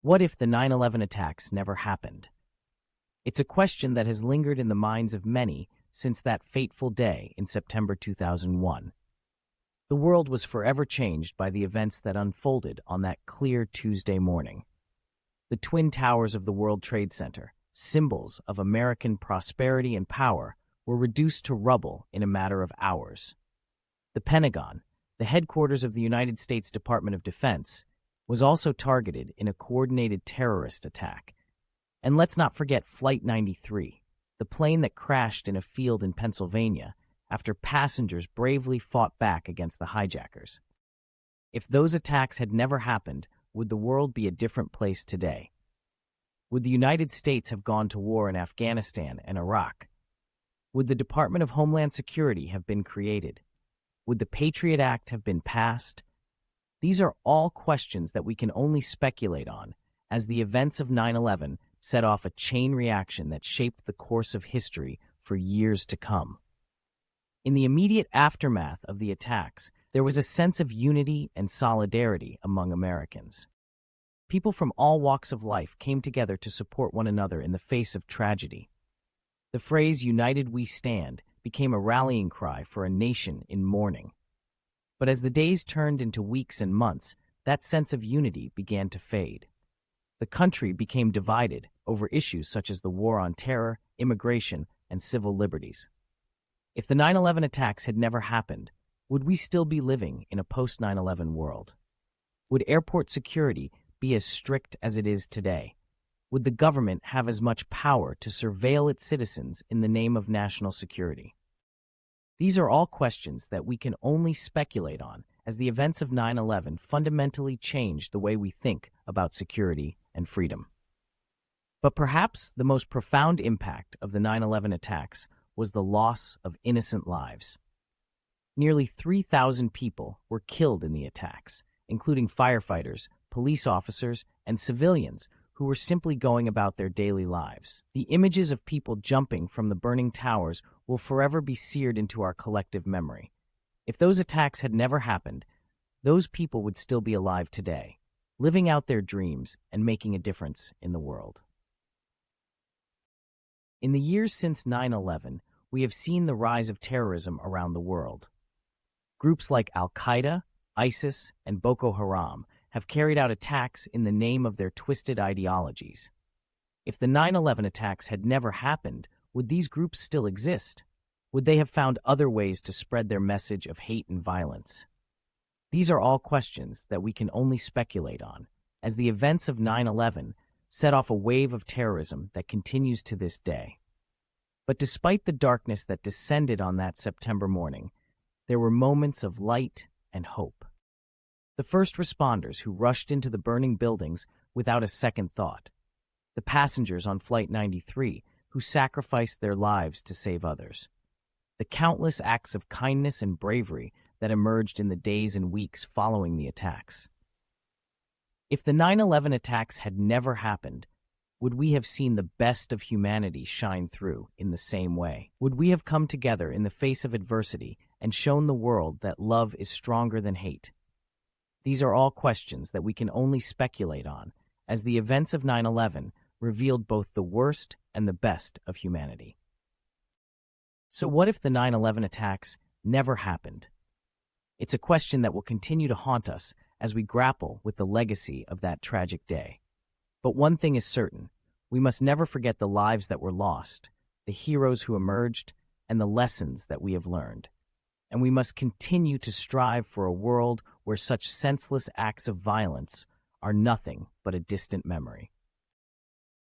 What if the 9/11 attacks never happened? It's a question that has lingered in the minds of many since that fateful day in September 2001. The world was forever changed by the events that unfolded on that clear Tuesday morning. The Twin Towers of the World Trade Center, symbols of American prosperity and power, were reduced to rubble in a matter of hours. The Pentagon, the headquarters of the United States Department of Defense, was also targeted in a coordinated terrorist attack. And let's not forget Flight 93, the plane that crashed in a field in Pennsylvania after passengers bravely fought back against the hijackers. If those attacks had never happened, would the world be a different place today? Would the United States have gone to war in Afghanistan and Iraq? Would the Department of Homeland Security have been created? Would the Patriot Act have been passed? These are all questions that we can only speculate on, as the events of 9/11 set off a chain reaction that shaped the course of history for years to come. In the immediate aftermath of the attacks, there was a sense of unity and solidarity among Americans. People from all walks of life came together to support one another in the face of tragedy. The phrase "United we stand" became a rallying cry for a nation in mourning. But as the days turned into weeks and months, that sense of unity began to fade. The country became divided over issues such as the war on terror, immigration, and civil liberties. If the 9/11 attacks had never happened, would we still be living in a post-9/11 world? Would airport security be as strict as it is today? Would the government have as much power to surveil its citizens in the name of national security? These are all questions that we can only speculate on, as the events of 9/11 fundamentally changed the way we think about security and freedom. But perhaps the most profound impact of the 9/11 attacks was the loss of innocent lives. Nearly 3,000 people were killed in the attacks, including firefighters, police officers, and civilians who were simply going about their daily lives. The images of people jumping from the burning towers will forever be seared into our collective memory. If those attacks had never happened, those people would still be alive today, living out their dreams and making a difference in the world. In the years since 9/11, we have seen the rise of terrorism around the world. Groups like Al-Qaeda, ISIS, and Boko Haram have carried out attacks in the name of their twisted ideologies. If the 9/11 attacks had never happened, would these groups still exist? Would they have found other ways to spread their message of hate and violence? These are all questions that we can only speculate on, as the events of 9/11 set off a wave of terrorism that continues to this day. But despite the darkness that descended on that September morning, there were moments of light and hope. The first responders who rushed into the burning buildings without a second thought. The passengers on Flight 93 who sacrificed their lives to save others. The countless acts of kindness and bravery that emerged in the days and weeks following the attacks. If the 9/11 attacks had never happened, would we have seen the best of humanity shine through in the same way? Would we have come together in the face of adversity and shown the world that love is stronger than hate? These are all questions that we can only speculate on, as the events of 9/11 revealed both the worst and the best of humanity. So what if the 9/11 attacks never happened? It's a question that will continue to haunt us as we grapple with the legacy of that tragic day. But one thing is certain: we must never forget the lives that were lost, the heroes who emerged, and the lessons that we have learned. And we must continue to strive for a world where such senseless acts of violence are nothing but a distant memory.